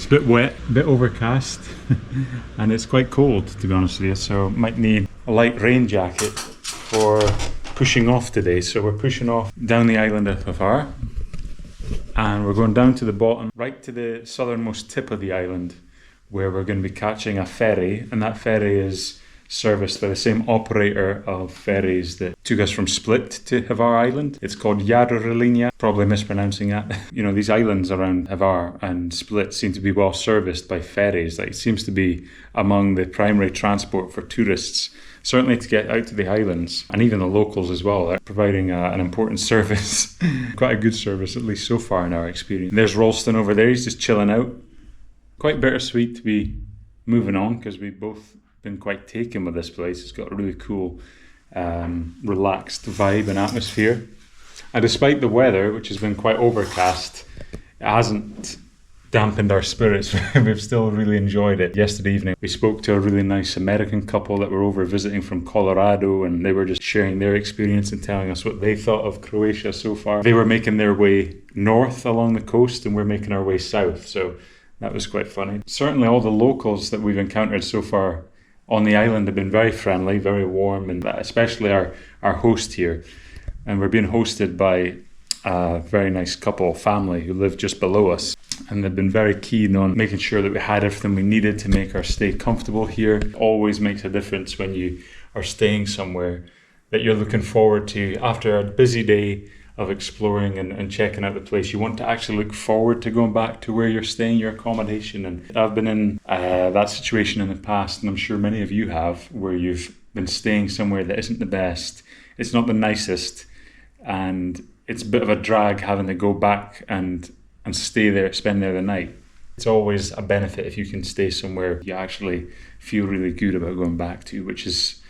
It's a bit wet, a bit overcast, and it's quite cold, to be honest with you, so might need a light rain jacket for pushing off today. So we're pushing off down the island of Hvar, and we're going down to the bottom, right to the southernmost tip of the island, where we're going to be catching a ferry, and that ferry is serviced by the same operator of ferries that took us from Split to Hvar Island. It's called Jarolinia, probably mispronouncing that. You know, these islands around Hvar and Split seem to be well serviced by ferries. Like, it seems to be among the primary transport for tourists, certainly to get out to the islands, and even the locals as well. They're providing an important service, quite a good service, at least so far in our experience. There's Rulston over there, he's just chilling out. Quite bittersweet to be moving on, because we've both been quite taken with this place. It's got a really cool, relaxed vibe and atmosphere. And despite the weather, which has been quite overcast, it hasn't dampened our spirits. We've still really enjoyed it. Yesterday evening, we spoke to a really nice American couple that were over visiting from Colorado, and they were just sharing their experience and telling us what they thought of Croatia so far. They were making their way north along the coast, and we're making our way south, so that was quite funny. Certainly all the locals that we've encountered so far on the island have been very friendly, very warm, and especially our host here. And we're being hosted by a very nice couple, family, who live just below us. And they've been very keen on making sure that we had everything we needed to make our stay comfortable here. It always makes a difference when you are staying somewhere that you're looking forward to. After a busy day of exploring and checking out the place, you want to actually look forward to going back to where you're staying, your accommodation. And I've been in that situation in the past, and I'm sure many of you have, where you've been staying somewhere that isn't the best, it's not the nicest, and it's a bit of a drag having to go back and stay there, spend there the night. It's always a benefit if you can stay somewhere you actually feel really good about going back to, which is,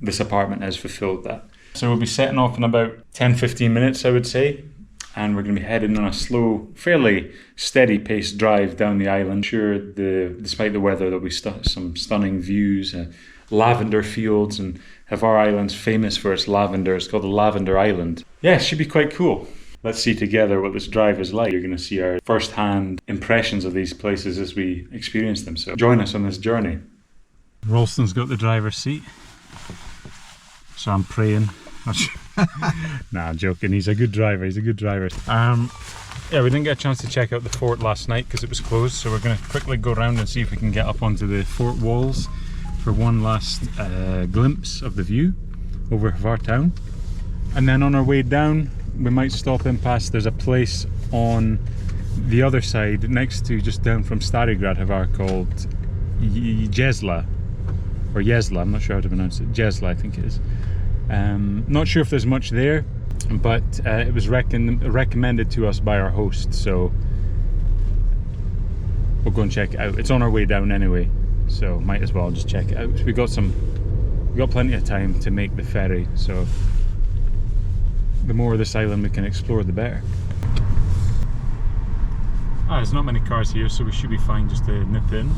this apartment has fulfilled that. So we'll be setting off in about 10-15 minutes, I would say, and we're going to be heading on a slow, fairly steady paced drive down the island. Sure, despite the weather, there'll be some stunning views, lavender fields, and Hvar Island's famous for its lavender. It's called the Lavender Island. Yeah, it should be quite cool. Let's see together what this drive is like. You're going to see our first-hand impressions of these places as we experience them. So join us on this journey. Ralston's got the driver's seat, so I'm praying. Nah, I'm joking. He's a good driver. Yeah, we didn't get a chance to check out the fort last night because it was closed, so we're going to quickly go around and see if we can get up onto the fort walls for one last glimpse of the view over Hvar Town. And then on our way down, we might stop in past, there's a place on the other side next to, just down from Starigrad Hvar, called Jelsa, or Jelsa, I'm not sure how to pronounce it. Jelsa, I think it is. Not sure if there's much there, but it was recommended to us by our host, so we'll go and check it out. It's on our way down anyway, so might as well just check it out. We got plenty of time to make the ferry, so the more of this island we can explore, the better. There's not many cars here, so we should be fine just to nip in.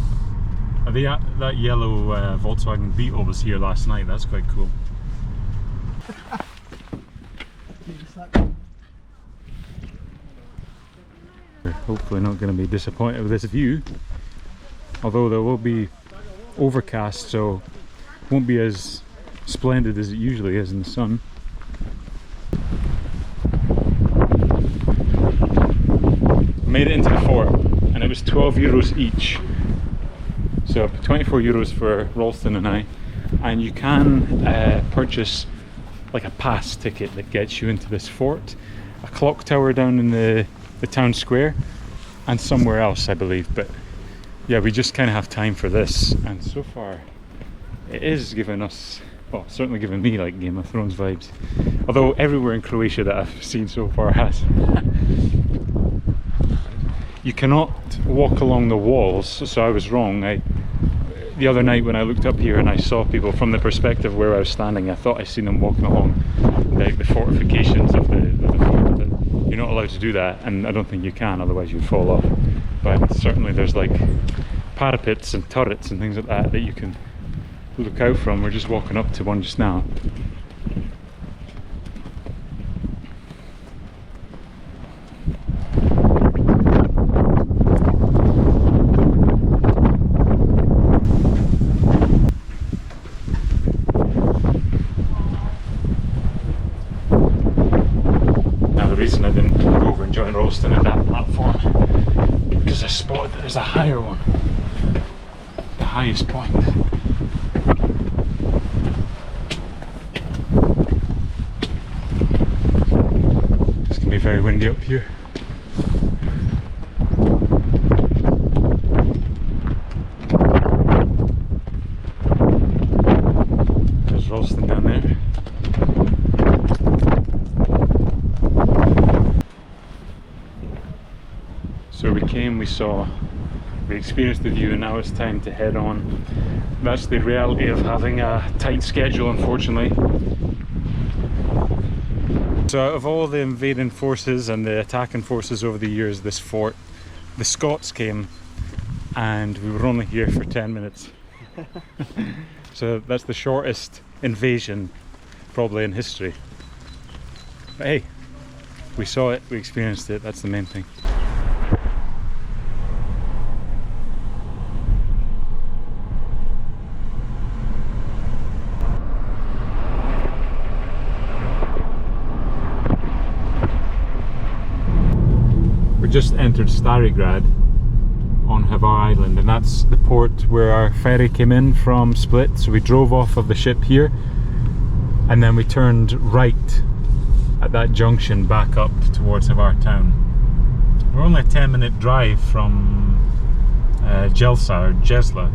That yellow Volkswagen Beetle was here last night. That's quite cool. We're hopefully not going to be disappointed with this view, although there will be overcast, so it won't be as splendid as it usually is in the sun. Made it into the fort, and it was 12 euros each, so 24 euros for Rulston and I, and you can purchase like a pass ticket that gets you into this fort, a clock tower down in the town square, and somewhere else I believe. But yeah, we just kind of have time for this, and so far it is giving us, well, certainly giving me like Game of Thrones vibes, although everywhere in Croatia that I've seen so far has. You cannot walk along the walls, so I was wrong. The other night when I looked up here and I saw people from the perspective where I was standing, I thought I seen them walking along the fortifications of the fort. But you're not allowed to do that, and I don't think you can, otherwise you'd fall off. But certainly there's like parapets and turrets and things like that you can look out from. We're just walking up to one just now. join Rulston at that platform because I spotted that there's a higher one, the highest point. It's going to be very windy up here. There's Rulston down there. So we came, we saw, we experienced the view, and now it's time to head on. That's the reality of having a tight schedule, unfortunately. So out of all the invading forces and the attacking forces over the years, this fort, the Scots came and we were only here for 10 minutes. So that's the shortest invasion probably in history. But hey, we saw it, we experienced it, that's the main thing. Just entered Starigrad on Hvar Island, and that's the port where our ferry came in from Split. So we drove off of the ship here and then we turned right at that junction back up towards Hvar Town. We're only a 10-minute drive from Jelsa or Jesla.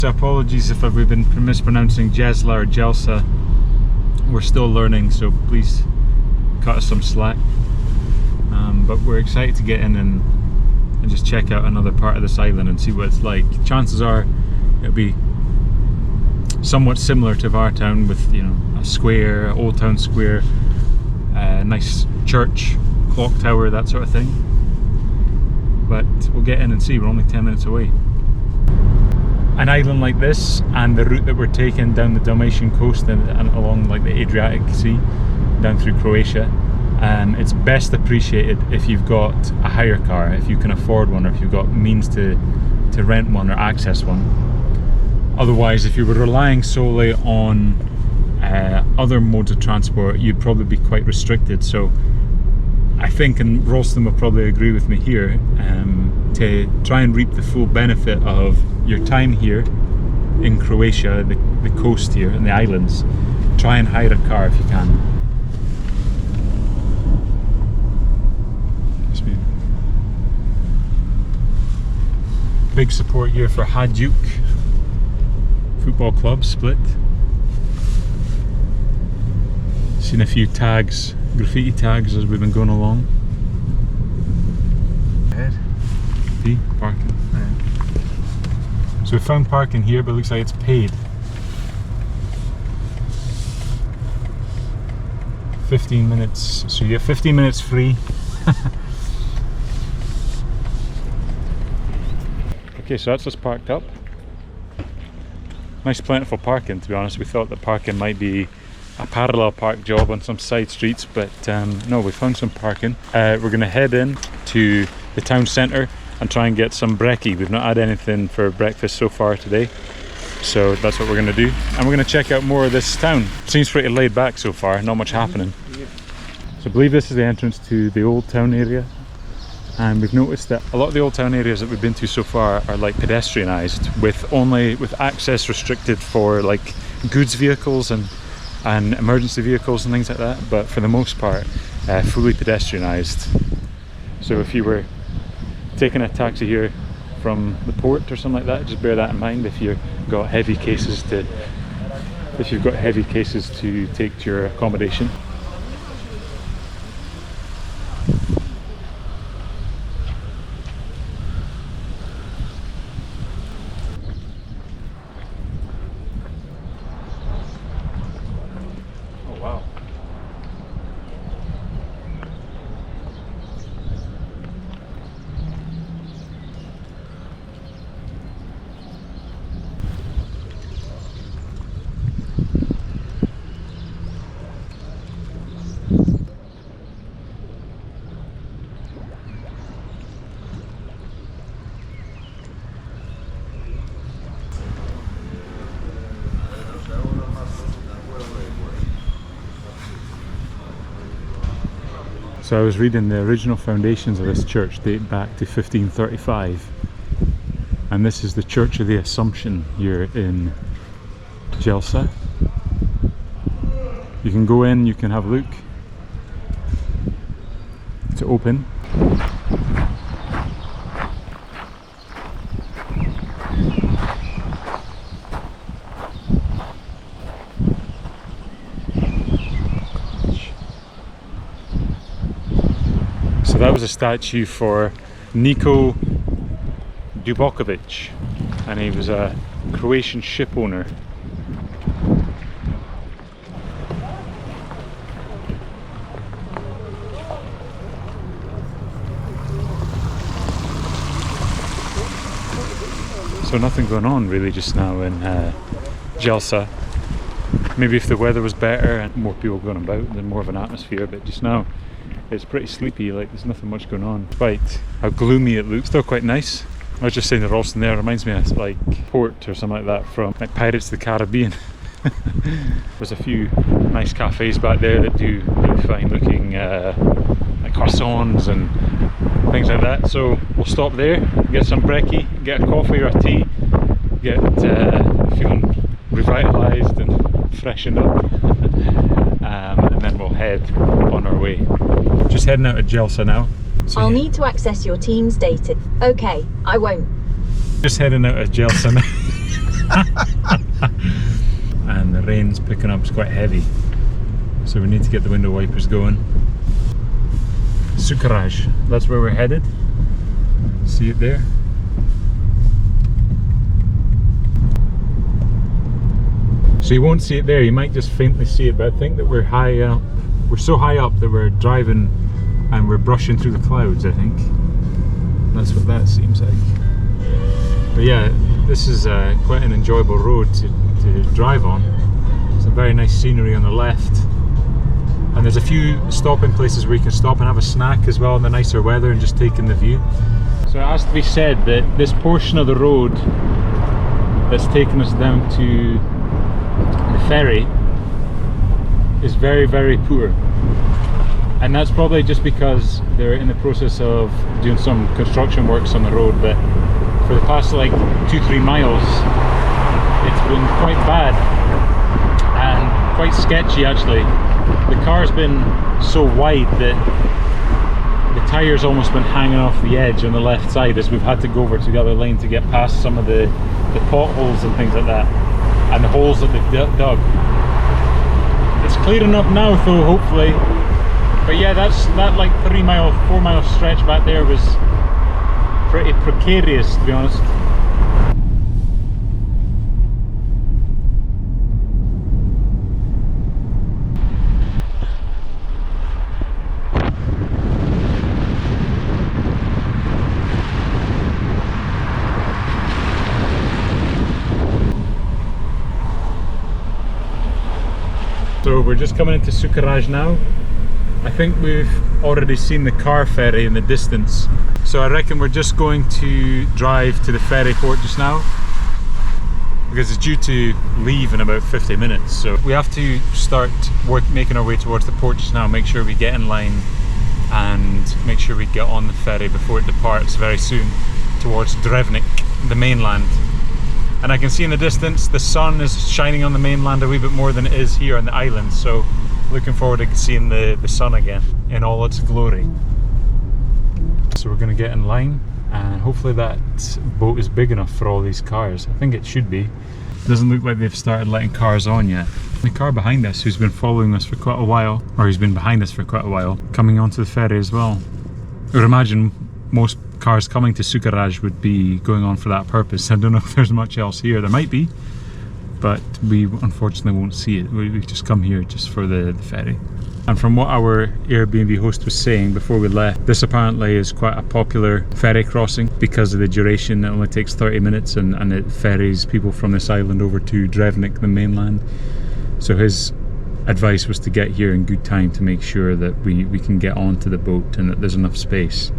So apologies if we've been mispronouncing Jesla or Jelsa. We're still learning, so please cut us some slack. But we're excited to get in and just check out another part of this island and see what it's like. Chances are it'll be somewhat similar to Hvar Town with, you know, a square, Old Town Square, a nice church, clock tower, that sort of thing. But we'll get in and see, we're only 10 minutes away. An island like this and the route that we're taking down the Dalmatian Coast and along like the Adriatic Sea down through Croatia, it's best appreciated if you've got a hire car, if you can afford one, or if you've got means to rent one or access one. Otherwise, if you were relying solely on other modes of transport, you'd probably be quite restricted. So I think, and Rulston will probably agree with me here, to try and reap the full benefit of your time here in Croatia, the coast here and the islands, try and hire a car if you can. Big support here for Hajduk football club, Split. Seen a few tags, graffiti tags as we've been going along. Ahead. See, parking. Right. So we found parking here, but it looks like it's paid. 15 minutes, so you get 15 minutes free. Okay, so that's us parked up. Nice plentiful parking, to be honest. We thought that parking might be a parallel park job on some side streets, but no, we found some parking. We're going to head in to the town centre and try and get some brekkie. We've not had anything for breakfast so far today, so that's what we're going to do. And we're going to check out more of this town. Seems pretty laid back so far, not much happening. So I believe this is the entrance to the Old Town area. And we've noticed that a lot of the old town areas that we've been to so far are like pedestrianised, with access restricted for like goods vehicles and emergency vehicles and things like that, but for the most part fully pedestrianised. So if you were taking a taxi here from the port or something like that, just bear that in mind if you've got heavy cases to take to your accommodation. So I was reading the original foundations of this church date back to 1535, and this is the Church of the Assumption here in Jelsa. You can go in, you can have a look. It's open. So that was a statue for Niko Dubrovnik, and he was a Croatian ship owner. So nothing going on really just now in Jelsa. Maybe if the weather was better and more people going about, then more of an atmosphere, but just now it's pretty sleepy, like there's nothing much going on. Despite how gloomy it looks, still quite nice. I was just saying the Rulston there reminds me of like port or something like that from like Pirates of the Caribbean. There's a few nice cafes back there that do really fine looking like croissants and things like that. So we'll stop there, get some brekkie, get a coffee or a tea, get feeling revitalised and freshened up, and then we'll head on our way. Just heading out of Jelsa now. So I'll need to access your team's data. Okay, I won't. Just heading out of Jelsa now. And the rain's picking up, it's quite heavy. So we need to get the window wipers going. Sucuraj, that's where we're headed. See it there? So you won't see it there, you might just faintly see it, but I think that we're high up. We're so high up that we're driving and we're brushing through the clouds, I think. That's what that seems like. But yeah, this is quite an enjoyable road to drive on. Some very nice scenery on the left. And there's a few stopping places where you can stop and have a snack as well in the nicer weather and just take in the view. So it has to be said that this portion of the road that's taken us down to the ferry is very, very poor. And that's probably just because they're in the process of doing some construction works on the road, but for the past like 2-3 miles it's been quite bad and quite sketchy actually. The car's been so wide that the tyre's almost been hanging off the edge on the left side as we've had to go over to the other lane to get past some of the potholes and things like that, and the holes that they've dug. It's clearing up now though, hopefully. But yeah, that like 4 mile stretch back there was pretty precarious, to be honest. So we're just coming into Sucuraj now. I think we've already seen the car ferry in the distance. So I reckon we're just going to drive to the ferry port just now, because it's due to leave in about 50 minutes. So we have to start making our way towards the port just now, make sure we get in line and make sure we get on the ferry before it departs very soon towards Dubrovnik, the mainland. And I can see in the distance the sun is shining on the mainland a wee bit more than it is here on the island, so looking forward to seeing the sun again in all its glory. So we're going to get in line, and hopefully that boat is big enough for all these cars. I think it should be. It doesn't look like they've started letting cars on yet. The car behind us, who's been following us for quite a while, or who's been behind us for quite a while, coming onto the ferry as well. I would imagine most cars coming to Sucuraj would be going on for that purpose. I don't know if there's much else here. There might be, but we unfortunately won't see it. We just come here just for the ferry. And from what our Airbnb host was saying before we left, this apparently is quite a popular ferry crossing because of the duration. It only takes 30 minutes and it ferries people from this island over to Dubrovnik, the mainland. So his advice was to get here in good time to make sure that we can get onto the boat and that there's enough space.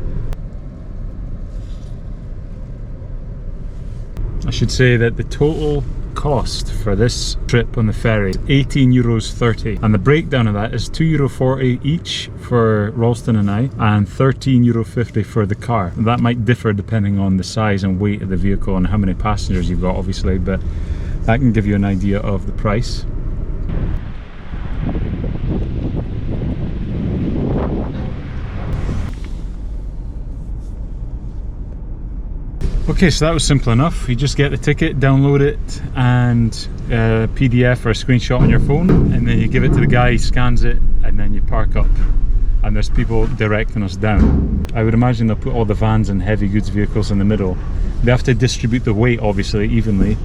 I should say that the total cost for this trip on the ferry, €18.30, and the breakdown of that is €2.40 each for Rulston and I, and €13.50 for the car. That might differ depending on the size and weight of the vehicle and how many passengers you've got, obviously, but that can give you an idea of the price. Okay, so that was simple enough. You just get the ticket, download it, and a PDF or a screenshot on your phone, and then you give it to the guy, he scans it, and then you park up. And there's people directing us down. I would imagine they'll put all the vans and heavy goods vehicles in the middle. They have to distribute the weight, obviously, evenly.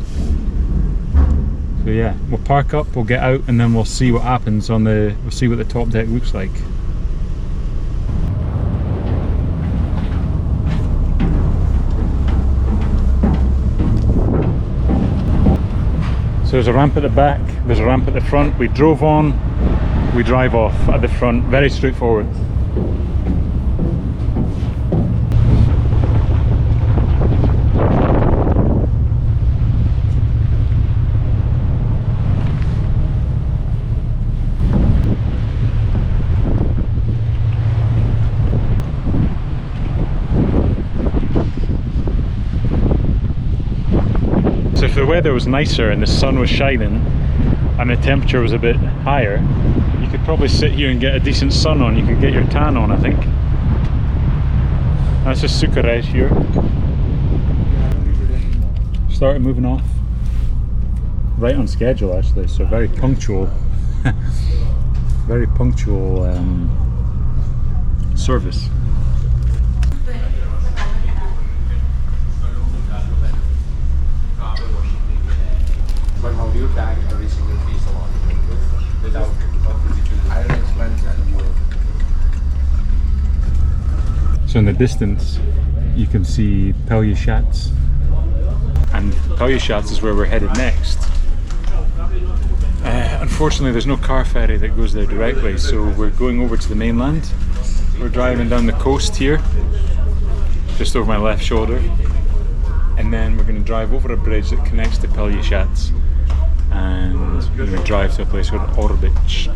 So yeah, we'll park up, we'll get out, and then we'll see what happens on the, we'll see what the top deck looks like. So there's a ramp at the back, there's a ramp at the front. We drove on, we drive off at the front, very straightforward. So if the weather was nicer and the sun was shining and the temperature was a bit higher, you could probably sit here and get a decent sun on. You could get your tan on, I think. That's just Sucuraj here. Started moving off. Right on schedule, actually, so very punctual. Very punctual service. But how do you tag every single piece along without Ireland expense and work? So in the distance you can see Jelsa, and Jelsa is where we're headed next. Unfortunately there's no car ferry that goes there directly, so we're going over to the mainland. We're driving down the coast here, just over my left shoulder, and then we're going to drive over a bridge that connects to Jelsa, and we're going to drive to a place called Orbic.